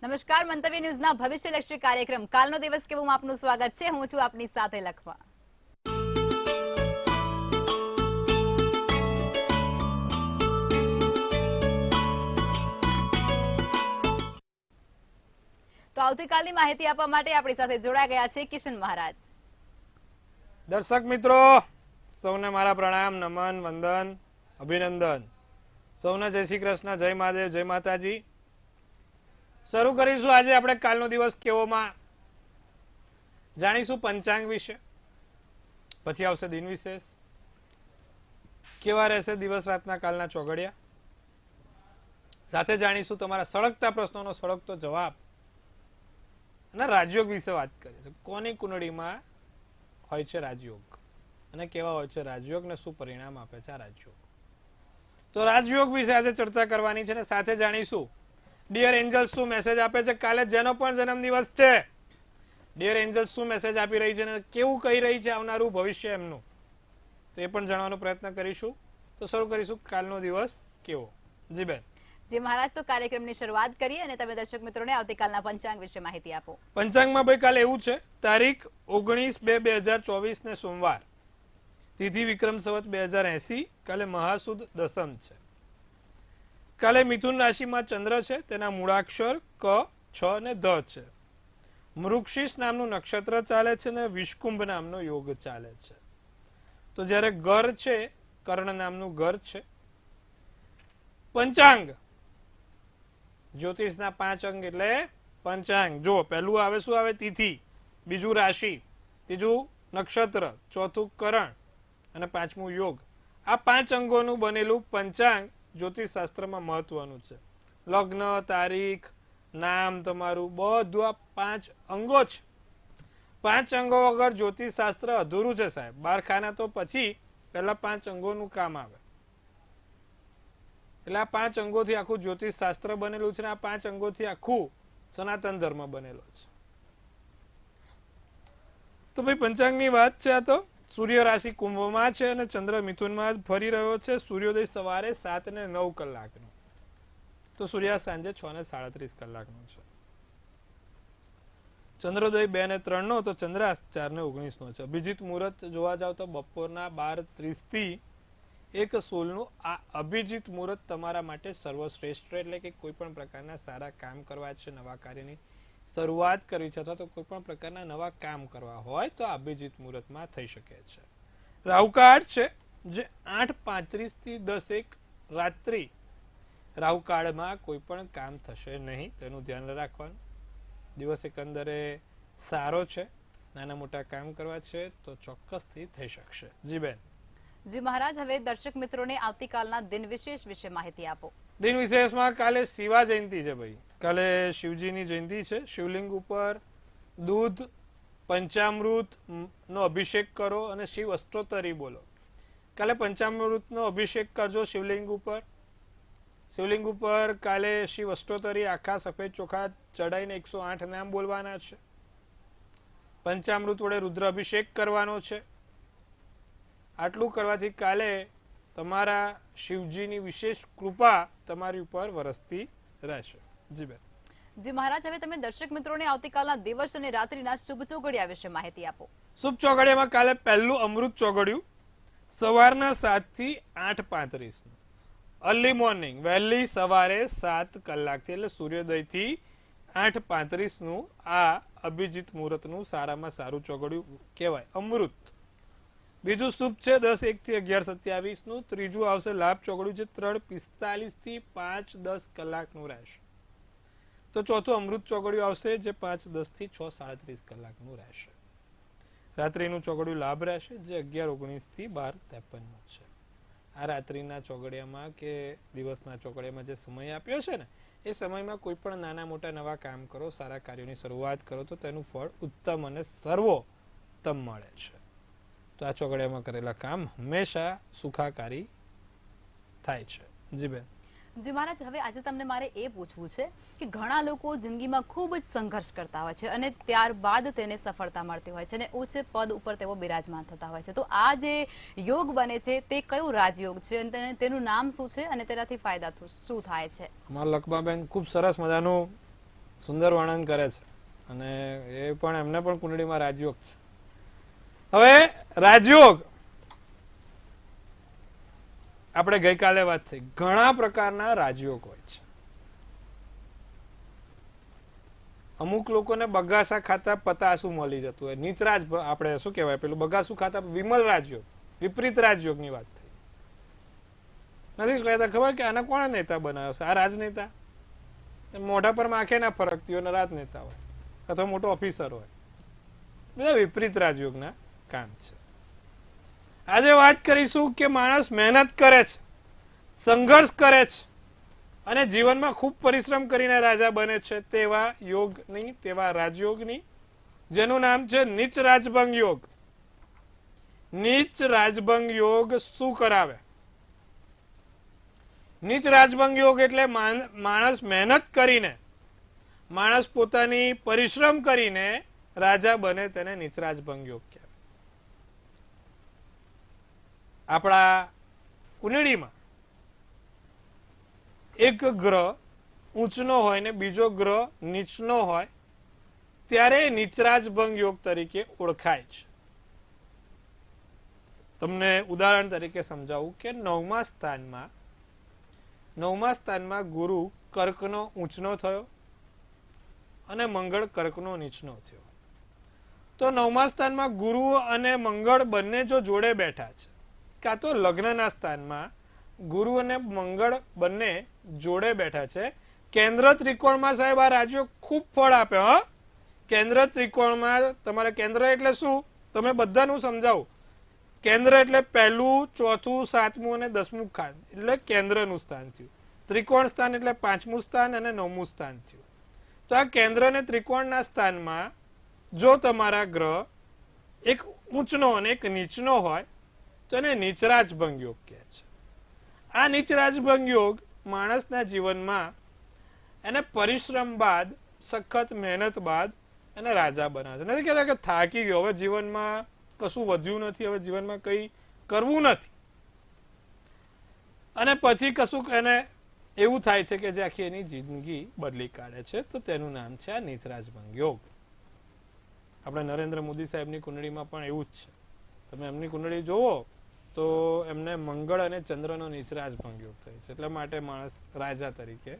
નમસ્કાર, મંતવ્ય ન્યૂઝના ભવિષ્યલક્ષી કાર્યક્રમ કાલનો દિવસ કેવું આપનું સ્વાગત છે. હું છું આપની સાથે લખવા. તો આવતીકાલની માહિતી આપવા માટે આપણી સાથે જોડાઈ ગયા છે કિશન મહારાજ. દર્શક મિત્રો સૌને મારા પ્રણામ, નમન, વંદન, અભિનંદન. સૌને જય શ્રી કૃષ્ણ, જય મહાદેવ, જય માતાજી. શરૂ કરીશું આજે આપણે કાલનો દિવસ કેવોમાં. જાણીશું પંચાંગ વિશે, પછી આવશે દિન વિશેષ, કેવા રહેશે દિવસ રાતના કાલના ચોઘડિયા, સાથે જાણીશું તમારા સળગતા પ્રશ્નોનો સળગતો જવાબ અને રાજયોગ વિશે વાત કરીશું. કોની કુંડળીમાં હોય છે રાજયોગ અને કેવા હોય છે રાજયોગ ને શું પરિણામ આપે છે આ રાજયોગ. તો રાજયોગ વિશે આજે ચર્ચા કરવાની છે ને સાથે જાણીશું ડિયર એન્જલ શું મેસેજ આપે છે કાલે જેનો પણ જન્મદિવસ છે. ડિયર એન્જલ શું મેસેજ આપી રહી છે અને કેવું કહી રહી છે આવનારું ભવિષ્ય એમનું, તો એ પણ જાણવાનો પ્રયત્ન કરીશું. તો શરૂ કરીશું કાલનો દિવસ કેવો. જી બેન. જે મહારાજ, તો કાર્યક્રમની શરૂઆત કરીએ અને તમે દર્શક મિત્રોને આવતીકાલના પંચાંગ વિશે માહિતી આપો. પંચાંગમાં ભાઈ કાલે એવું છે, તારીખ 19/2/2024 ને સોમવાર, તિથિ વિક્રમ સંવત 2080, કાલે મહાસુદ દસમ છે. કાલે મિથુન રાશિમાં ચંદ્ર છે, તેના મૂળાક્ષર ક, છ અને ધ છે. મૃગશીર્ષ નામનું નક્ષત્ર ચાલે છે અને વિષકુંભ નામનો યોગ ચાલે છે. તો જ્યારે ઘર છે, કર્ણ નામનું ઘર છે. પંચાંગ જ્યોતિષના 5 અંગ એટલે પંચાંગ. જો પહેલું આવે શું આવે? તિથિ, બીજું રાશિ, ત્રીજું નક્ષત્ર, ચોથું કરણ અને પાંચમું યોગ. આ 5 અંગોનું બનેલું પંચાંગ જ્યોતિષ શાસ્ત્રમાં મહત્વનું છે. લગ્ન, તારીખ, નામ તમારું બધું આ 5 અંગો છે. 5 અંગો વગર જ્યોતિષ શાસ્ત્ર અધૂરું છે સાહેબ. 12 ખાના તો પછી પહેલા 5 અંગોનું કામ આવે. એટલે આ 5 અંગોથી આખું જ્યોતિષ શાસ્ત્ર બનેલું છે ને આ 5 અંગોથી આખું સનાતન ધર્મ બનેલો છે. તો ભાઈ પંચાંગની વાત છે. આ તો સૂર્ય રાશિ કુંભમાં છે અને ચંદ્ર મિથુનમાં ફરી રહ્યો છે. સૂર્યોદય સવારે 7:09 કલાકનો, તો સૂર્યાસ્ત સાંજે 6:37 કલાકનો છે. ચંદ્રોદય 2:03 નો, તો ચંદ્રાસ્ત 4:19 નો છે. અભિજીત મુહૂર્ત જોવા જાવ તો બપોરના 12:30 થી 1:16 નું. આ અભિજીત મુહૂર્ત તમારા માટે સર્વશ્રેષ્ઠ, એટલે કે કોઈ પણ પ્રકારના સારા કામ કરવા છે, નવા કાર્યની શરૂઆત કરવી છે અથવા તો કોઈ પણ પ્રકારના નવા કામ કરવા હોય તો અભિજીત મુહૂર્તમાં થઈ શકે છે. રાહુકાળ છે જે 8:35 થી 10:01 રાત્રિ. રાહુકાળમાં કોઈ પણ કામ થશે નહીં, તેનું ધ્યાન રાખવાનું. દિવસ એકંદરે સારો છે, નાના મોટા કામ કરવા છે તો ચોક્કસથી થઈ શકશે. જી બેન. જી મહારાજ, હવે દર્શક મિત્રોને આવતીકાલના દિન વિશેષ વિશે માહિતી આપો. દિન વિશેષમાં કાલે શિવા જયંતિ છે ભાઈ. કાલે શિવજીની જયંતિ છે. શિવલિંગ ઉપર દૂધ, પંચામૃત નો અભિષેક કરો અને શિવ અષ્ટોત્તરી બોલો. કાલે પંચામૃત નો અભિષેક કરજો શિવલિંગ ઉપર. શિવલિંગ ઉપર કાલે શિવ અષ્ટોત્તરી આખા સફેદ ચોખા ચડાઈને 108 નામ બોલવાના છે. પંચામૃત વડે રુદ્ર અભિષેક કરવાનો છે. આટલું કરવાથી કાલે તમારા શિવજીની વિશેષ કૃપા તમારી ઉપર વરસતી રહેશે. જી બેન. જી મહારાજ, હવે તમે દર્શક મિત્રોને આવતીકાલના દિવસ અને રાત્રિના શુભ ચોઘડિયા વિશે માહિતી આપો. શુભ ચોઘડિયામાં કાલે પહેલું અમૃત ચોઘડિયું સવારના 7 થી 8:35 નું. અર્લી મોર્નિંગ, વહેલી સવારે 7 કલાકથી એટલે સૂર્યોદયથી 8:35 નું આ અભિજીત મુહૂર્તનું સારામાં સારું ચોઘડિયું કહેવાય, અમૃત. બીજું શુભ છે 10:01 થી 11:27 નું. ત્રીજું આવશે લાભ ચોઘડિયું છે 3:45 થી 5:10 કલાકનું રહેશે. તો ચોથું અમૃત ચોઘડિયું આવશે જે 5:10 થી 6:37 કલાકનું રહેશે. રાત્રિનું ચોઘડિયું લાભ રહેશે જે 11:19 થી 12:53 નું છે. આ રાત્રિના ચોઘડિયામાં કે દિવસના ચોઘડિયામાં જે સમય આપ્યો છે ને, એ સમયમાં કોઈ પણ નાના મોટા નવા કામ કરો, સારા કાર્યોની શરૂઆત કરો તો તેનું ફળ ઉત્તમ અને સર્વોત્તમ મળે છે. તો આ ચોઘડિયામાં કરેલા કામ હંમેશા સુખાકારી થાય છે. જી બેન. જી મહારાજ, હવે આજે તમને મારે એ પૂછવું છે કે ઘણા લોકો જિંદગીમાં ખૂબ જ સંઘર્ષ કરતા હોય છે અને ત્યારબાદ તેને સફળતા મળતી હોય છે અને ઉચ્ચ પદ ઉપર તેઓ બિરાજમાન થતા હોય છે. તો આ જે યોગ બને છે તે કયું રાજયોગ છે અને તેનું નામ શું છે અને તેનાથી ફાયદા શું થાય છે? અમારા લખમાબેન ખૂબ સરસ મજાનું સુંદર વર્ણન કરે છે અને એ પણ એમને પણ કુંડળીમાં રાજયોગ છે. હવે રાજયોગ આપણે ગઈકાલે વાત થઈ, ઘણા પ્રકારના રાજયોગ હોય છે. અમુક લોકોને બગાસા ખાતા પતાસું મળી જતું હોય, નીચરાજ આપણે શું કહેવાય પેલું બગાસું ખાતા વિમલ રાજયોગ, વિપરીત રાજયોગની વાત થઈ. નથી કહેતા ખબર કે આને કોણે નેતા બનાવ્યો છે? આ રાજનેતા મોઢા પર માખે ના ફરકતી હોય ને રાજનેતા હોય અથવા મોટો ઓફિસર હોય. બધા વિપરીત રાજયોગના કામ છે. આજે વાત કરીશું કે માણસ મહેનત કરે છે, સંઘર્ષ કરે છે અને જીવનમાં ખૂબ પરિશ્રમ કરીને રાજા બને છે તેવા યોગની, તેવા રાજયોગની, જેનું નામ છે નીચ રાજભંગ યોગ. નીચ રાજભંગ યોગ શું કરાવે? નીચ રાજભંગ યોગ એટલે માણસ મહેનત કરીને, માણસ પોતાની પરિશ્રમ કરીને રાજા બને તેને નીચ રાજભંગ યોગ કહેવાય. આપણા કુંડળીમાં એક ગ્રહ ઊંચનો હોય ને બીજો ગ્રહ નીચનો હોય ત્યારે નીચરાજભંગ યોગ તરીકે ઓળખાય છે. તમને ઉદાહરણ તરીકે સમજાવું કે નવમા સ્થાનમાં ગુરુ કર્કનો ઊંચનો થયો અને મંગળ કર્કનો નીચનો થયો. તો નવમા સ્થાનમાં ગુરુ અને મંગળ બંને જો જોડે બેઠા છે, કાં તો લગ્નના સ્થાનમાં ગુરુ અને મંગળ બંને જોડે બેઠા છે, કેન્દ્ર ત્રિકોણમાં સાહેબ આ રાજ્યો ખૂબ ફળ આપે. કેન્દ્ર ત્રિકોણમાં તમારે કેન્દ્ર એટલે શું તમે બધાનું સમજાવું. કેન્દ્ર એટલે પહેલું, ચોથું, સાતમું અને 10મું સ્થાન એટલે કેન્દ્રનું સ્થાન થયું. ત્રિકોણ સ્થાન એટલે 5મું સ્થાન અને 9મું સ્થાન થયું. તો આ કેન્દ્ર અને ત્રિકોણના સ્થાનમાં જો તમારા ગ્રહ એક ઊંચનો અને એક નીચનો હોય તો એને નીચરાજભંગ યોગ કહે છે. આ નીચરાજભંગ યોગ માણસના જીવનમાં એને પરિશ્રમ બાદ, સખત મહેનત બાદ એને રાજા બનાવે છે. નથી કહેતા કે થાકી ગયો, હવે જીવનમાં કશું વધ્યું નથી, હવે જીવનમાં કંઈ કરવું નથી, અને પછી કશું એને એવું થાય છે કે જે આખી એની જિંદગી બદલી કાઢે છે. તો તેનું નામ છે આ નીચરાજભંગ યોગ. આપણે નરેન્દ્ર મોદી સાહેબની કુંડળીમાં પણ એવું જ છે. તમે એમની કુંડળી જોવો તો એમને મંગળ અને ચંદ્રનો નીચરાજભંગ યોગ થાય છે, એટલા માટે માણસ રાજા તરીકે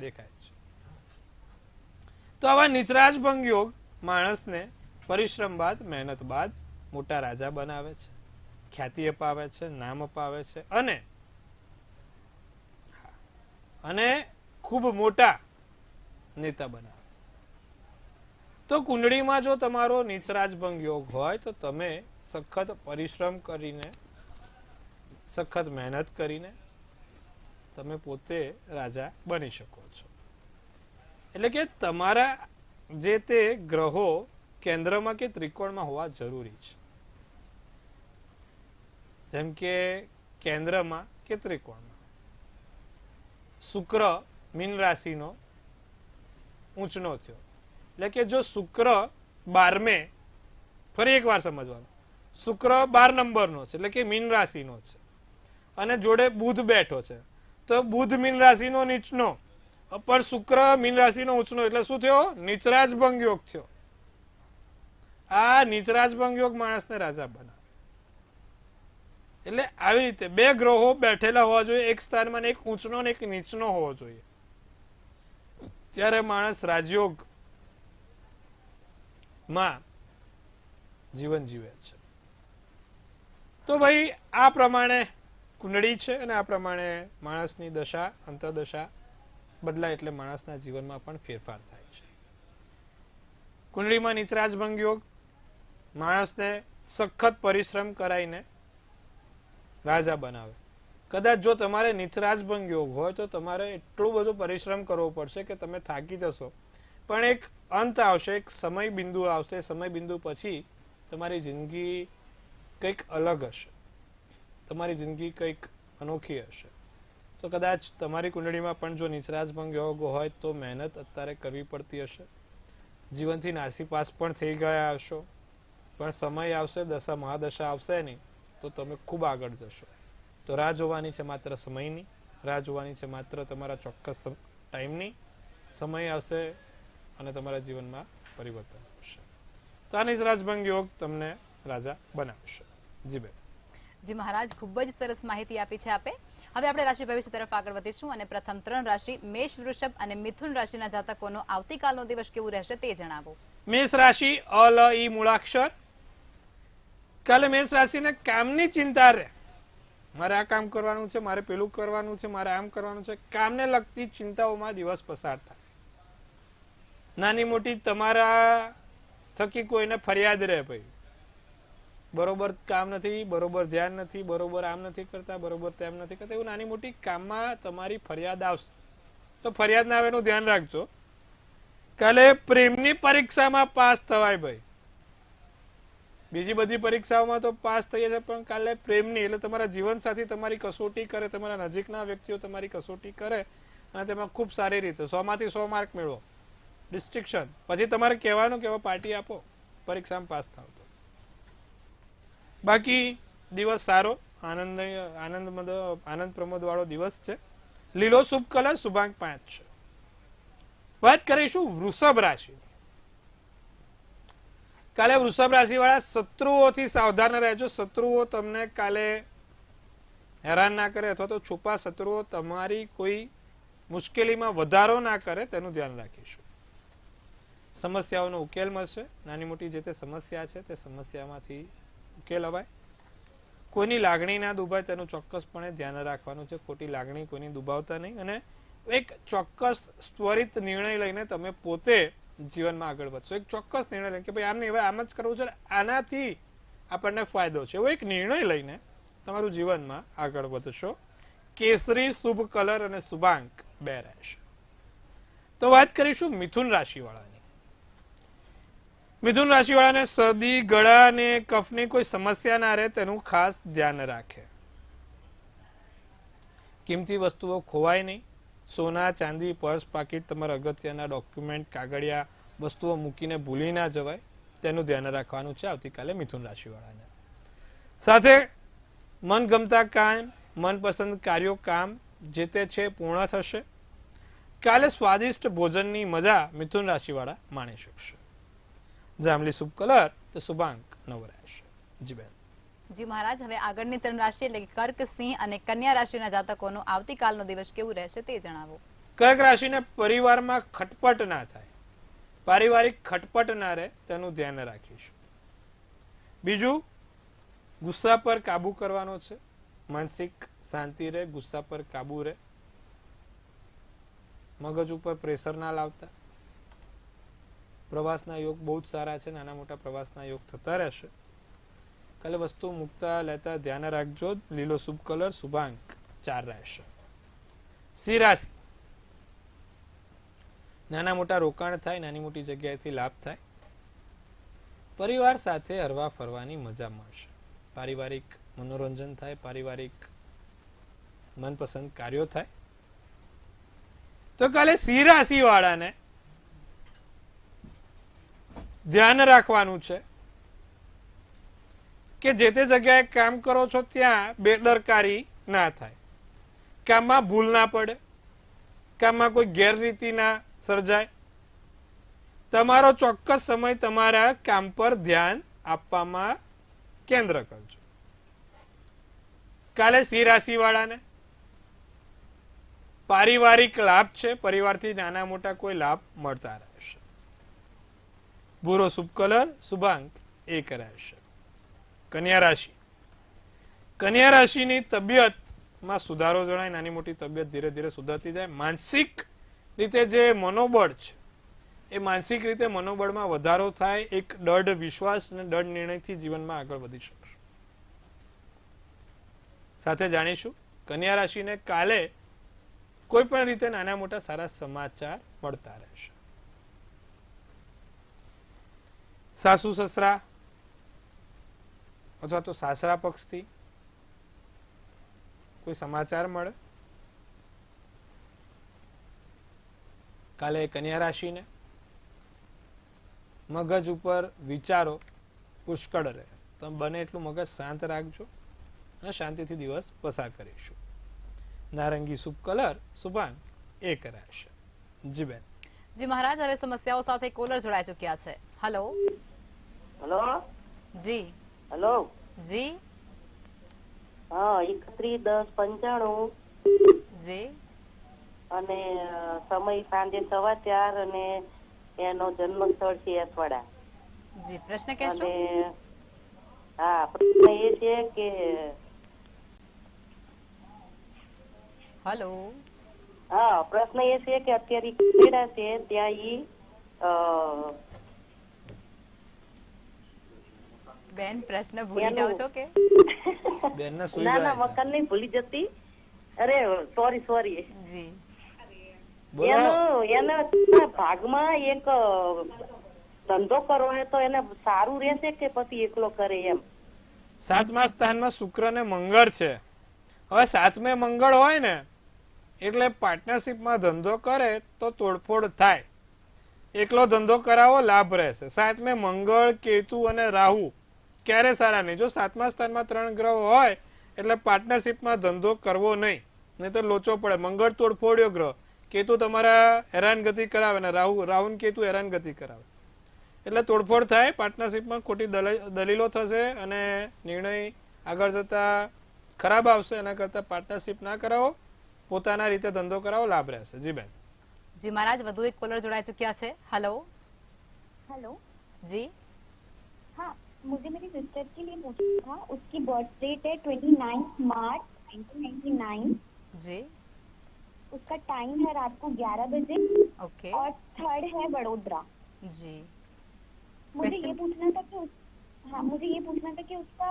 દેખાય છે. તો આવા નીચરાજભંગ યોગ માણસને પરિશ્રમ બાદ, મહેનત બાદ મોટા રાજા બનાવે છે, ખ્યાતિ અપાવે છે, નામ અપાવે છે અને ખૂબ મોટા નેતા બનાવે છે. તો કુંડળીમાં જો તમારો નીચરાજભંગ યોગ હોય તો તમે સખત પરિશ્રમ કરીને, સખત મહેનત કરીને તમે પોતે રાજા બની શકો છો. એટલે કે તમારા જે તે ગ્રહો કેન્દ્રમાં કે ત્રિકોણમાં હોવા જરૂરી છે. જેમ કે કેન્દ્રમાં કે ત્રિકોણમાં શુક્ર મીન રાશિનો ઊંચનો થયો, એટલે કે જો શુક્ર 12મે, ફરી એક વાર સમજવાનું, શુક્ર 12 નંબરનો છે એટલે કે મીન રાશિનો છે અને જોડે બુધ બેઠો છે, તો બુધ મીન રાશિનો નીચનો પણ શુક્ર મીન રાશિનો ઊંચનો, એટલે શું થયો? નીચરાજભંગ યોગ થયો. આ નીચરાજભંગ યોગ માણસને રાજા બનાવે. એટલે આવી રીતે બે ગ્રહો બેઠેલા હોવા જોઈએ, એક સ્થાનમાં એક ઊંચનો અને એક નીચનો હોવો જોઈએ, ત્યારે માણસ રાજયોગ માં જીવન જીવે છે. તો ભાઈ આ પ્રમાણે કુંડળી છે અને આ પ્રમાણે માણસની દશા, અંતરદશા બદલાય એટલે માણસના જીવનમાં પણ ફેરફાર થાય છે. કુંડળીમાં નીચરાજભંગ યોગ માણસને સખત પરિશ્રમ કરાઈને રાજા બનાવે. કદાચ જો તમારે નીચરાજભંગ યોગ હોય તો તમારે એટલું બધું પરિશ્રમ કરવો પડશે કે તમે થાકી જશો, પણ એક અંત આવશે, એક સમય બિંદુ આવશે, સમય બિંદુ પછી તમારી જિંદગી કંઈક અલગ હશે, તમારી જિંદગી કંઈક અનોખી હશે. તો કદાચ તમારી કુંડળીમાં પણ જો નીચરાજભંગ યોગ હોય તો મહેનત અત્યારે કરવી પડતી હશે, જીવનથી નાસીપાસ પણ થઈ ગયા હશો, પણ સમય આવશે, દશા મહાદશા આવશે નહીં તો તમે ખૂબ આગળ જશો. તો રાહ જોવાની છે માત્ર સમયની, રાહ જોવાની છે માત્ર તમારા ચોક્કસ ટાઈમની. સમય આવશે અને તમારા જીવનમાં પરિવર્તન આવશે. તો આ નિજ યોગ તમને રાજા બનાવશે. જી બેન. જી મહારાજ, ખૂબ જ સરસ માહિતી આપી છે આપે. હવે આપણે રાશિ ભવિષ્ય તરફ આગળ વધીશું અને પ્રથમ 3 રાશિ મેષ, વૃષભ અને મિથુન રાશિના જાતકોનો આવતીકાલનો દિવસ કેવું રહેશે તે જણાવો. મેષ રાશિ અલ ઈ મૂળાક્ષર. કાલે મેષ રાશિને કામની ચિંતા રહે. મારે આ કામ કરવાનું છે, મારે પેલું કરવાનું છે, મારે આમ કરવાનું છે. કામને લગતી ચિંતાઓમાં દિવસ પસાર થાય. નાની મોટી તમારા થકી કોઈને ફરિયાદ રહે, ભાઈ બરોબર કામ નથી, બરોબર ધ્યાન નથી, બરોબર આમ નથી કરતા, બરોબર તેમ નથી કરતા, એવું નાની મોટી કામમાં તમારી ફરિયાદ આવશે. તો ફરિયાદ ના આવે એનું ધ્યાન રાખજો. કાલે પ્રેમની પરીક્ષામાં પાસ થવાય ભાઈ. બીજી બધી પરીક્ષાઓમાં તો પાસ થઈ જશે, પણ કાલે પ્રેમની એટલે તમારા જીવનસાથી તમારી કસોટી કરે, તમારા નજીકના વ્યક્તિઓ તમારી કસોટી કરે અને તેમાં ખૂબ સારી રીતે 100 માંથી 100 માર્ક મેળવો, ડિસ્ટિંક્શન. પછી તમારે કહેવાનું કે પાર્ટી આપો, પરીક્ષામાં પાસ થાવ. તો બાકી દિવસ સારો, આનંદ પ્રમોદ વાળો દિવસ છે. લીલો શુભ કલર, શુભાંક 5 છે. વાત કરીશું વૃષભ રાશિ. કાલે વૃષભ રાશિ વાળા શત્રુઓથી સાવધાન રહેજો. શત્રુઓ તમને કાલે હેરાન ના કરે અથવા તો છુપા શત્રુઓ તમારી કોઈ મુશ્કેલીમાં વધારો ના કરે તેનું ધ્યાન રાખીશું. સમસ્યાઓનો ઉકેલ મળશે. નાની મોટી જે તે સમસ્યા છે તે સમસ્યામાંથી ઉકેલ અવાય. કોઈની લાગણી ના દુભાય તેનું ચોક્કસપણે ધ્યાન રાખવાનું છે. ખોટી લાગણી કોઈની દુભાવતા નહીં અને એક ચોક્કસ ત્વરિત નિર્ણય લઈને તમે પોતે જીવનમાં આગળ વધશો. એક ચોક્કસ નિર્ણય લઈને કે ભાઈ આમ નહીં, હવે આમ જ કરવું છે, આનાથી આપણને ફાયદો છે, એવો એક નિર્ણય લઈને તમારું જીવનમાં આગળ વધશો. કેસરી શુભ કલર અને શુભાંક 2 રહેશે. તો વાત કરીશું મિથુન રાશિ વાળાની. મિથુન રાશિ વાળાને શરદી, ગળા અને કફની કોઈ સમસ્યા ના રહે તેનું ખાસ ધ્યાન રાખે. કિંમતી વસ્તુઓ ખોવાય નહીં. સોના, ચાંદી, પર્સ, પાકીટ, તમારા અગત્યના ડોક્યુમેન્ટ, કાગળિયા વસ્તુઓ મૂકીને ભૂલી ના જવાય તેનું ધ્યાન રાખવાનું છે આવતીકાલે મિથુન રાશિ વાળાને. સાથે મનગમતા કામ, મનપસંદ કાર્યો, કામ જે તે છે પૂર્ણ થશે. કાલે સ્વાદિષ્ટ ભોજનની મજા મિથુન રાશિ વાળા માણી શકશે. જાંબલી શુભ કલર, તો શુભાંક 9 રહેશે. જી બેન. જી મહારાજ, હવે આગળની 3 રાશિ એટલે કે કર્ક, સિંહ અને કન્યા રાશિના જાતકોનો આવતીકાલનો દિવસ કેવું રહેશે તે જણાવો. કર્ક રાશિને પરિવારમાં ખટપટ ના થાય, પારિવારિક ખટપટ ના રહે તેનું ધ્યાન રાખીશું. બીજું, ગુસ્સા પર કાબુ કરવાનો છે. માનસિક શાંતિ રહે, ગુસ્સા પર કાબુ રહે. મગજ ઉપર પ્રેશર ના લાવતા. પ્રવાસના યોગ બહુ જ સારા છે. નાના મોટા પ્રવાસના યોગ થતા રહેશે. કાલે વસ્તુ મૂકતા લેતા ધ્યાન રાખજો. લીલો શુભ કલર, શુભાંક 4 રહેશે. સિંહ રાશિ. નાના મોટા રોકાણ થાય, નાની મોટી જગ્યાએથી લાભ થાય. પરિવાર સાથે હરવા ફરવાની મજા મળશે. પારિવારિક મનોરંજન થાય, પારિવારિક મનપસંદ કાર્યો થાય. તો કાલે સિંહ રાશિ વાળાને ધ્યાન રાખવાનું છે કે જે તે જગ્યાએ કામ કરો છો ત્યાં બેદરકારી ના થાય, કામમાં ભૂલ ના પડે, કામમાં કોઈ ગેરરીતિ ના સર્જાય. તમારો ચોક્કસ સમય તમારા કામ પર ધ્યાન આપવામાં કેન્દ્ર કરજો. કાલે સિંહ રાશિ વાળાને પારિવારિક લાભ છે. પરિવારથી નાના મોટા કોઈ લાભ મળતા રહેશે. ભૂરો શુભ કલર, શુભાંક 1 રહેશે. કન્યા રાશિ. કન્યા રાશિની તબિયતમાં સુધારો જણાય. નાની મોટી તબિયત ધીરે ધીરે સુધરતી જાય. માનસિક રીતે જે મનોબળ છે એ માનસિક રીતે મનોબળમાં વધારો થાય. એક દૃઢ વિશ્વાસ અને દૃઢ નિર્ણયથી જીવનમાં આગળ વધી શકશો. સાથે જાણીશું કન્યા રાશિને કાલે કોઈ પણ રીતે નાના મોટા સારા સમાચાર મળતા રહેશે. સાસુ સસરા અથવા તો સાસરા પક્ષથી કોઈ સમાચાર મળે. કાલે કન્યા રાશિને મગજ ઉપર વિચારો પુષ્કળ રહે. તમે બને એટલું મગજ શાંત રાખજો અને શાંતિથી દિવસ પસાર કરીશું. નારંગી શુભ કલર, શુભાંક 1 રહેશે. જી બેન. જી મહારાજ, હવે સમસ્યાઓ સાથે કોલર જોડાઈ ચુક્યા છે. હેલો. હેલો. જી. હેલો. જી. હા, 31/10/95 જી. અને સમય સાંજે 4:15 અને એનો જન્મ સ્થળ છે એસવાડા. જી, પ્રશ્ન કહેશો? અને હા, પ્રશ્ન એ છે કે હેલો. હા, પ્રશ્ન એ છે કે અત્યારે કેડા છે ત્યાં ઈ બેન, પ્રશ્ન ભૂલી એનું- જાઓ છો કે? બેનને સુઈ ના જાય છે. મકાન નહીં ભૂલી જતી. અરે સોરી. જી. બોલો. એના ભાગમાં એક ધંધો કરવો હોય તો એને સારું રહેશે કે પછી એકલો કરે એમ? 7મા સ્થાનમાં શુક્ર ને મંગળ છે. હવે 7મે મંગળ હોય ને એટલે પાર્ટનરશિપમાં ધંધો કરે તો તોડફોડ થાય. એકલો ધંધો કરાવો લાભ રહેશે. 7મે મંગળ, કેતુ અને રાહુ ક્યારે સારા નહીં. જો 7મા સ્થાનમાં 3 ગ્રહ હોય એટલે પાર્ટનરશિપમાં ધંધો કરવો નહીં તો લોચો પડે. મંગળ તોડફોડ્યો ગ્રહ, કેતુ તમારા હેરાનગતિ કરાવે ને રાહુ ને કેતુ હેરાનગતિ કરાવે એટલે તોડફોડ થાય. પાર્ટનરશિપમાં ખોટી દલીલો થશે અને નિર્ણય આગળ જતા ખરાબ આવશે. એના કરતા પાર્ટનરશિપ ના કરાવો, પોતાના રીતે ધંધો કરાવો, લાભ રહેશે. જી બેન. જી મહારાજ, વધુ એક કોલર જોડાઈ चुक्या છે. हेलो. हेलो. जी. हाँ, मुझे मेरी सिस्टर के लिए पूछना था. उसकी बर्थ डेट है 29 मार्च 1999. जी. उसका टाइम है रात को 11 बजे ओके. और थर्ड है वडोदरा. जी. मुझे Question? ये पूछना था कि मुझे ये पूछना था कि उसका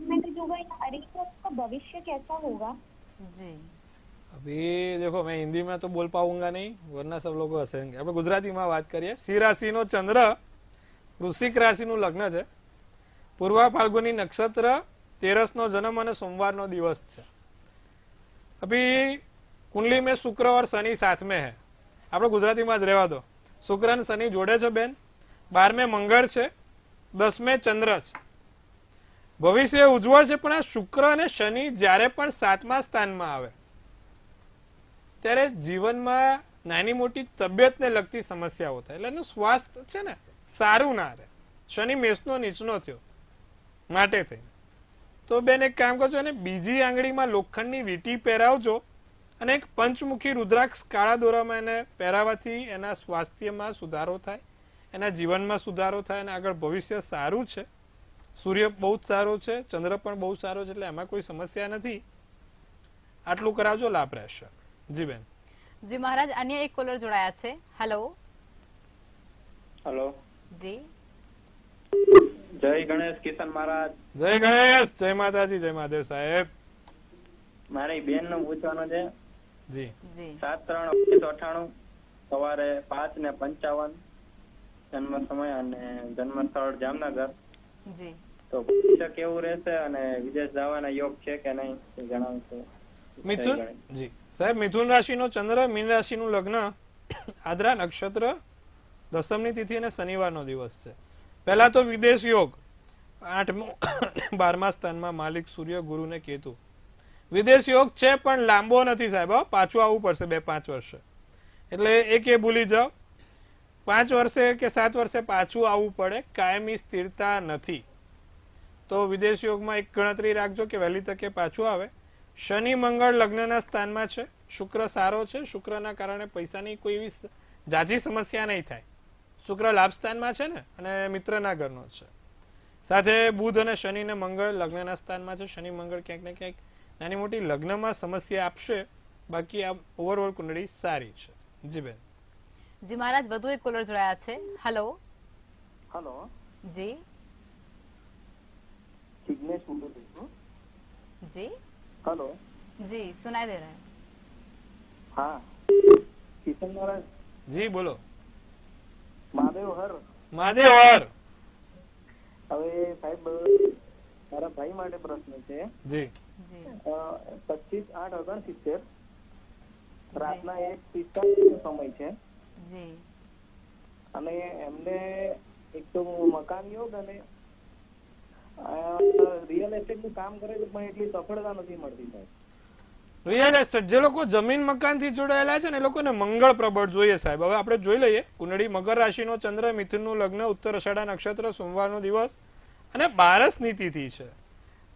मैं जो होगा अरेंज है उसका भविष्य कैसा होगा. जी. अभी देखो, मैं हिंदी में तो बोल पाऊंगा नहीं, वरना सब लोग हसेंगे. આપણે ગુજરાતીમાં વાત કરીએ. સિંહ રાશિનો ચંદ્ર વૃશ્ચિક રાશિનું લગ્ન છે. પૂર્વા ફાલ્ગુની નક્ષત્ર, 13નો જન્મ અને સોમવારનો દિવસ છે. अभी कुंडली में शुक्र और शनि साथ में है. આપણે ગુજરાતીમાં જ રહેવા દો. શુક્ર અને શનિ જોડે છે બેન. 12મે મંગળ છે, 10મે ચંદ્ર છે. ભવિષ્ય ઉજ્જવળ છે. પણ આ શુક્ર અને શનિ જ્યારે પણ 7મા સ્થાનમાં આવે ત્યારે જીવનમાં નાની મોટી તબિયતને લગતી સમસ્યાઓ થાય. એટલે એનું સ્વાસ્થ્ય છે ને સારું ના રહે. શનિ મેષનો નીચનો થયો માટે થઈ. તો બેન એક કામ કરજો, અને બીજી આંગળીમાં લોખંડની વીંટી પહેરાવજો અને એક પંચમુખી રુદ્રાક્ષ કાળા દોરામાં એને પહેરાવાથી એના સ્વાસ્થ્યમાં સુધારો થાય, એના જીવનમાં સુધારો થાય અને આગળ ભવિષ્ય સારું છે. સૂર્ય બહુ જ સારો છે, ચંદ્ર પણ બહુ સારો છે, એટલે એમાં કોઈ સમસ્યા નથી. આટલું કરાવજો, લાભ રહેશે. જી બેન. જી મહારાજ, અન્ય એક કોલર જોડાયા છે. હેલો. હેલો. જી. જય ગણેશ કિશન મહારાજ. જય ગણેશ, જય માતાજી, જય મહાદેવ સાહેબ. મારી બેન નું પૂછવાનું છે. જી. જી. 7/3/1998 સવારે 5:55 જન્મ સમય અને જન્મ સ્થળ જામનગર. જી. તો ભવિષ્ય કેવું રહેશે અને વિદેશ જવાના યોગ છે કે નહીં તે જણાવશો. મિથુન જી સાહેબ, મિથુન રાશિનો ચંદ્ર, મીન રાશિનું લગ્ન, આદ્રા નક્ષત્ર, દસમની તિથિ અને શનિવારનો દિવસ છે. પહેલા તો વિદેશ યોગ 8મો 12મા સ્થાનમાં માલિક સૂર્ય, ગુરુ ને કેતુ. વિદેશ યોગ છે પણ લાંબો નથી સાહેબ. પાછું આવવું પડશે 2-5 વર્ષે. એટલે એક એ ભૂલી જાઓ. 5 વર્ષે કે 7 વર્ષે પાછું આવવું પડે. કાયમી સ્થિરતા નથી. તો વિદેશ યોગમાં એક ગણતરી રાખજો કે વહેલી તકે પાછું આવે. શનિ મંગળ લગ્નના સ્થાનમાં છે. શુક્ર સારો છે. શુક્રના કારણે પૈસાની કોઈ એવી જાજી સમસ્યા નહીં થાય. શુક્ર લાભ સ્થાનમાં છે ને અને મિત્રના ઘરનો છે. સાથે બુધ અને શનિ ને મંગળ લગ્નના સ્થાનમાં છે. શનિ મંગળ ક્યાંક ને ક્યાંક નાની મોટી લગ્નમાં સમસ્યા આપશે. બાકી આ ઓવરઓલ કુંડળી સારી છે. જી બેન. જી મહારાજ, વધુ એક કોલર જોડાયા છે. હેલો. હેલો. જી. જિગ્નેશ બોલું છું. जी. હેલો. जी, सुनाई दे रहा है. હા, કિશન મહારાજ. જી બોલો. મહાદેવ હર. મહાદેવ હર. હવે સાહેબ મારા ભાઈ માટે પ્રશ્ન છે. જી. जी. 25/8/69 રાતના 1:45 સમય છે. जी. અને એમને એક તો મકાન યોગ અને રિયલ એસ્ટેટ નું કામ કરે છે પણ એટલી સફળતા નથી મળતી સાહેબ. રિયલ એસ્ટેટ, જે લોકો જમીન મકાન થી જોડાયેલા છે ને એ લોકોને મંગળ પ્રબળ જોઈએ સાહેબ. હવે આપણે જોઈ લઈએ કુંડળી. મકર રાશિનો ચંદ્ર, મિથુનનું લગ્ન, ઉત્તર અષાઢા નક્ષત્ર, સોમવારનો દિવસ અને 12 ની તિથિ છે.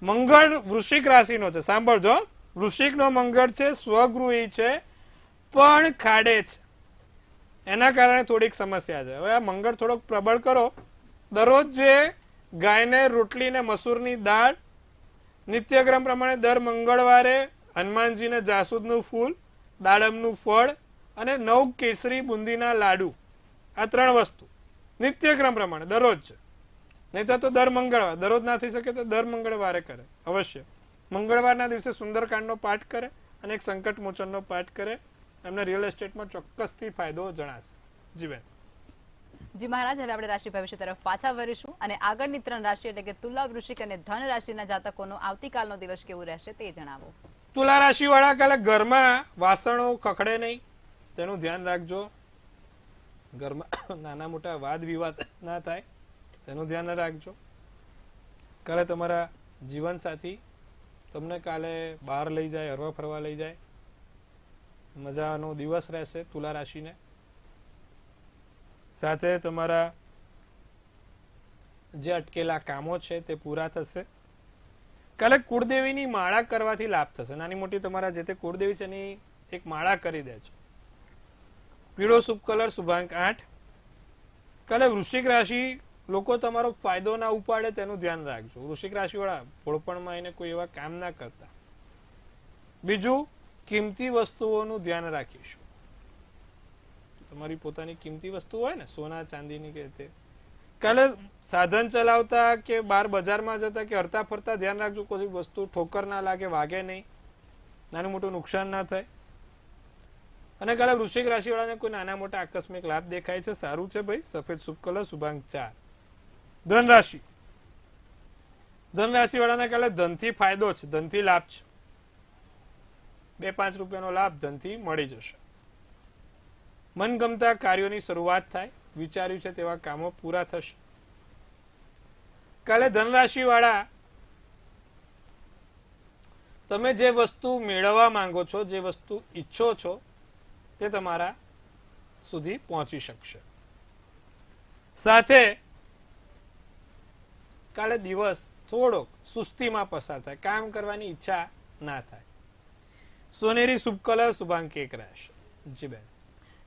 મંગળ વૃશ્ચિક રાશિનો છે. સાંભળજો, વૃશ્ચિકનો મંગળ છે, સ્વગૃહી છે, પણ ખાડે છે. એના કારણે થોડીક સમસ્યા છે. હવે આ મંગળ થોડોક પ્રબળ કરો. દરરોજ જે ગાયને રોટલી ને મસૂરની દાળ, નિત્યક્રમ પ્રમાણે દર મંગળવારે હનુમાનજીને જાસૂદનું ફૂલ, દાડમનું ફળ અને 9 કેસરી બુંદીના લાડુ, આ 3 વસ્તુ નિત્યક્રમ પ્રમાણે દરરોજ છે. નહીં તો દર મંગળવાર, દરરોજ ના થઈ શકે તો દર મંગળવારે કરે અવશ્ય. મંગળવારના દિવસે સુંદરકાંડનો પાઠ કરે અને એક સંકટ મોચનનો પાઠ કરે. એમને રિયલ એસ્ટેટમાં ચોક્કસથી ફાયદો જણાશે. જી બેન. જી મહારાજ, હવે આપણે રાશિ ભવિષ્ય તરફ પાછા વળીશું અને આગળની 3 રાશિ એટલે કે તુલા, વૃશ્ચિક અને ધન રાશિના જાતકોનો આવતીકાલનો દિવસ કેવું રહેશે તે જણાવો. તુલા રાશિ વાળા કાલે ઘરમાં વાસણો ખખડે નહીં, તેનું ધ્યાન રાખજો. ઘરમાં નાના મોટા વાદ વિવાદ ના થાય, તેનું ધ્યાન રાખજો. કાલે તમારા જીવન સાથી તમને કાલે બહાર લઈ જાય, હરવા ફરવા લઈ જાય, મજાનો દિવસ રહેશે તુલા રાશિને. સાથે તમારા જે અટકેલા કામો છે તે પૂરા થશે. કાલે કુળદેવીની માળા કરવાથી લાભ થશે. નાની મોટી તમારા જે તે કુળદેવી છે એની એક માળા કરી દેજો. પીળો શુભ કલર, શુભાંક 8. કાલે વૃશ્ચિક રાશિ લોકો તમારો ફાયદો ના ઉપાડે તેનું ધ્યાન રાખજો. વૃશ્ચિક રાશિ વાળા ભોળપણમાં એને કોઈ એવા કામ ના કરતા. બીજું, કિંમતી વસ્તુઓનું ધ્યાન રાખીશું. તમારી પોતાની કિંમતી વસ્તુ હોય ને, સોના ચાંદીની કે તે, કાલે સાધન ચલાવતા કે બાર બજારમાં જતા કે હરતા ફરતા ધ્યાન રાખજો. કોઈ વસ્તુ ઠોકર ના લાગે, વાગે નહીં, નાનું મોટું નુકસાન ના થાય. અને કાલે વૃશ્ચિક રાશિ વાળાને કોઈ નાના મોટા આકસ્મિક લાભ દેખાય છે. સારું છે ભાઈ. સફેદ શુભ કલર, શુભાંક 4. ધન રાશિ, ધન રાશિ વાળાને કાલે ધનથી ફાયદો છે, ધનથી લાભ છે. 2-5 રૂપિયાનો લાભ ધનથી મળી જશે. મનગમતા કાર્યોની શરૂઆત થાય, વિચાર્યું છે તેવા કામો પૂરા થશે. કાલે ધન રાશિ વાળા તમે જે વસ્તુ મેળવવા માંગો છો, જે વસ્તુ ઈચ્છો છો તે તમારા સુધી પહોંચી શકશે. સાથે કાલે દિવસ થોડોક સુસ્તીમાં પસાર થાય, કામ કરવાની ઈચ્છા ના થાય. સોનેરી શુભ કલર, શુભાંક 1 રહેશે. જી બેન.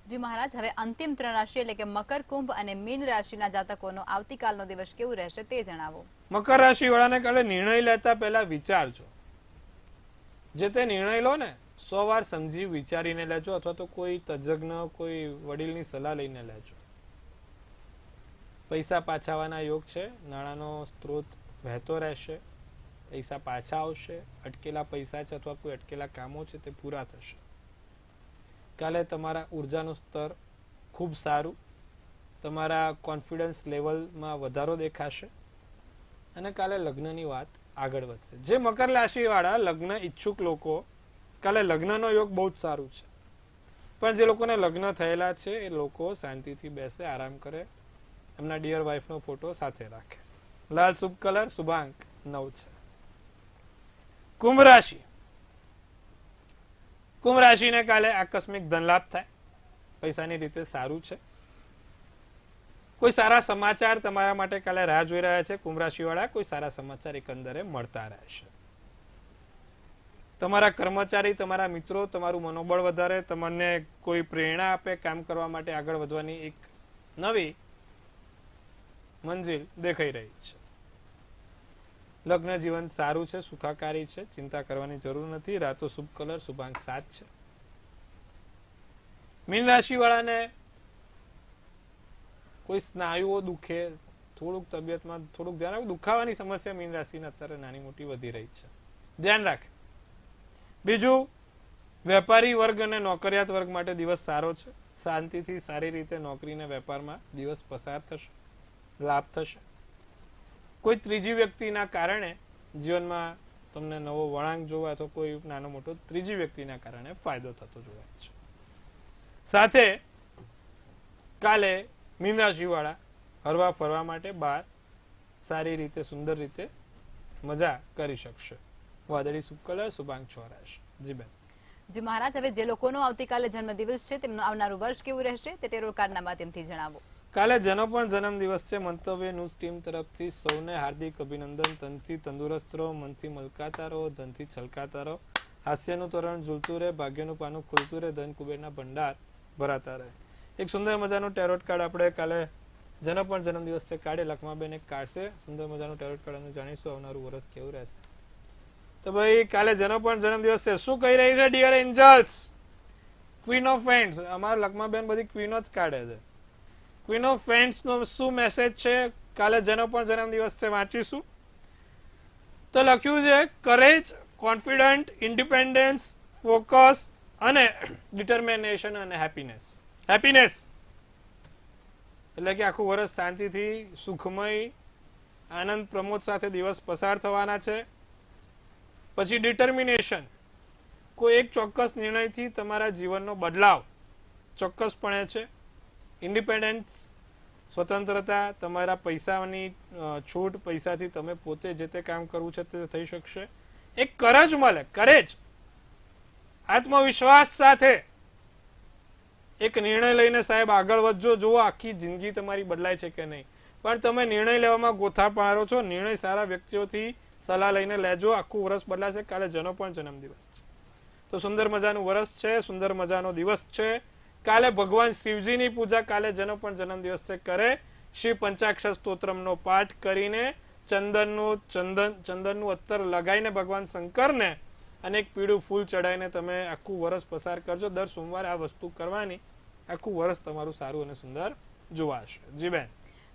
જી મહારાજ, હવે અંતિમ 3 રાશિ એટલે કે મકર, કુંભ અને મીન રાશિના જાતકોનો આવતીકાલનો દિવસ કેવું રહેશે તે જણાવો. મકર રાશિ વાળાને કાલે નિર્ણય લેતા પહેલા વિચારજો. જે તે નિર્ણય લો ને 100 વાર સમજી વિચારીને લેજો, અથવા તો કોઈ તજજ્ઞ, કોઈ વડીલની સલાહ લઈને લેજો. પૈસા પાછા આવવાના યોગ છે. નાણાંનો સ્ત્રોત વહેતો રહેશે, પૈસા પાછા આવશે. અટકેલા પૈસા છે અથવા કોઈ અટકેલા કામો છે તે પૂરા થશે. કાલે તમારા ઉર્જાનું સ્તર ખૂબ સારું, તમારા કોન્ફિડન્સ લેવલમાં વધારો દેખાશે અને કાલે લગ્નની વાત આગળ વધશે. જે મકર રાશિ વાળા લગ્ન ઈચ્છુક લોકો, કાલે લગ્નનો યોગ બહુ જ સારું છે. પણ જે લોકોને લગ્ન થયેલા છે એ લોકો શાંતિથી બેસે, આરામ કરે, એમના ડિયર વાઇફનો ફોટો સાથે રાખે. લાલ શુભ કલર, શુભાંક 9 છે. કુંભ રાશિ, કુંભ રાશિને કાલે આકસ્મિક ધન લાભ થાય, પૈસાની રીતે સારું છે. કોઈ સારા સમાચાર તમારા માટે કાલે રાહ જોઈ રહ્યા છે. કુંભ રાશિ વાળા કોઈ સારા સમાચાર એકંદરે મળતા રહેશે. તમારા કર્મચારી, તમારા મિત્રો તમારું મનોબળ વધારે, તમને કોઈ પ્રેરણા આપે કામ કરવા માટે, આગળ વધવાની એક નવી મંજિલ દેખાઈ રહી છે. લગ્ન જીવન સારું છે, સુખાકારી છે, ચિંતા કરવાની જરૂર નથી. રાતો શુભ કલર, શુભાંક 7 છે. મીન રાશિ વાળાને કોઈ સ્નાયુઓ દુખે, થોડુંક તબિયતમાં થોડુંક ધ્યાન રાખવું. દુખાવાની સમસ્યા મીન રાશિને અત્યારે નાની મોટી વધી રહી છે, ધ્યાન રાખે. બીજું, વેપારી વર્ગ અને નોકરિયાત વર્ગ માટે દિવસ સારો છે. શાંતિથી સારી રીતે નોકરી અને વેપારમાં દિવસ પસાર થશે, લાભ થશે. કોઈ ત્રીજી વ્યક્તિના કારણે જીવનમાં તમને નવો વળાંક જોવા અથવા કોઈ નાનો મોટો ત્રીજી વ્યક્તિના કારણે ફાયદો થતો જોવાય છે. સાથે કાલે મીન રાશિ વાળા હરવા ફરવા માટે બહાર સારી રીતે, સુંદર રીતે મજા કરી શકશે. વાદળી શુભ કલર, શુભાંક 6 રહેશે. જી બેન. જી મહારાજ, હવે જે લોકોનો આવતીકાલે જન્મદિવસ છે તેમનું આવનારું વર્ષ કેવું રહેશે તે ટેરો કાર્ડના માધ્યમથી જણાવો. કાલે જેનો પણ જન્મદિવસ છે, મંતવ્ય ન્યૂઝ ટીમ તરફથી સૌને હાર્દિક અભિનંદન. તનથી તંદુરસ્ત રહો, મનથી મલકાતા રહો, ધનથી છલકાતા રહો, હાસ્યનું તોરણ ઝૂલતું રહે, ભાગ્યનું પાનું ખુલતું રહે, ધન કુબેરના ભંડાર ભરાતા રહે. એક સુંદર મજાનું ટેરોટ કાર્ડ આપણે કાલે જેનો પણ જન્મદિવસ છે કાઢે લખમાબેન એક કાઢશે. સુંદર મજાનું ટેરોટ કાર્ડ અને જાણીશું આવનારું વર્ષ કેવું રહેશે. તો ભાઈ કાલે જેનો પણ જન્મદિવસ છે શું કહી રહી છે dear angels? Queen of friends. અમારા લખમાબેન બધી ક્વીનો જ કાઢે છે. ક્વીન ઓફ ફેન્ડ્સ નો શું મેસેજ છે કાલે જેનો પણ જન્મદિવસ છે વાંચીશું. તો લખ્યું છે કરેજ, કોન્ફિડન્ટ, ઇન્ડિપેન્ડન્સ, ફોકસ અને ડિટર્મિનેશન અને હેપીનેસ. હેપીનેસ એટલે કે આખું વર્ષ શાંતિથી, સુખમય, આનંદ પ્રમોદ સાથે દિવસ પસાર થવાના છે. પછી ડિટર્મિનેશન, કોઈ એક ચોક્કસ નિર્ણયથી તમારા જીવનનો બદલાવ ચોક્કસપણે છે. ઇન્ડિપેન્ડન્સ, સ્વતંત્રતા, તમારા પૈસાની છૂટ, પૈસાથી તમે પોતે જે તે કામ કરવું છે તે થઈ શકશે. એક કરજ મળે, કરેજ, આત્મવિશ્વાસ સાથે એક નિર્ણય લઈને સાહેબ આગળ વધજો. જુઓ આખી જિંદગી તમારી બદલાય છે કે નહીં, પણ તમે નિર્ણય લેવામાં ગોથા પારો છો. નિર્ણય સારા વ્યક્તિઓથી સલાહ લઈને લેજો, આખું વર્ષ બદલાશે. કાલે જેનો પણ જન્મદિવસ છે તો સુંદર મજાનું વર્ષ છે, સુંદર મજાનો દિવસ છે. કાલે ભગવાન શિવજીની પૂજા કાલે જેનો પણ જન્મદિવસ છે કરે. શિવ પંચાક્ષર સ્તોત્રમનો પાઠ કરીને ચંદનનું અત્તર લગાવીને ભગવાન શંકરને અને એક પીળું ફૂલ ચડાવીને તમે આખું વર્ષ પસાર કરજો. દર સોમવારે આ વસ્તુ કરવાની, આખું વર્ષ તમારું સારું અને સુંદર જોવાશે. જી બેન.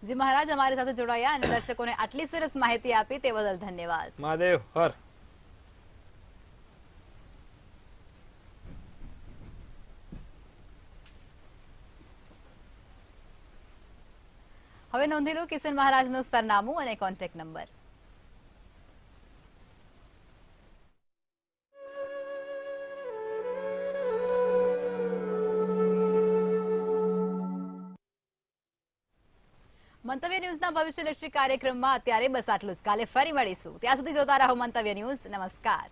જી મહારાજ, અમારી સાથે જોડાયા અને દર્શકોને આટલી સરસ માહિતી આપી તે બદલ ધન્યવાદ. મહાદેવ હર. હવે નોંધી લો કિશન મહારાજનું સરનામું અને કોન્ટેક્ટ નંબર. મંતવ્ય ન્યૂઝના ભવિષ્યલક્ષી કાર્યક્રમમાં અત્યારે બસ આટલું જ. કાલે ફરી મળીશું. ત્યાં સુધી જોતા રહો મંતવ્ય ન્યૂઝ. નમસ્કાર.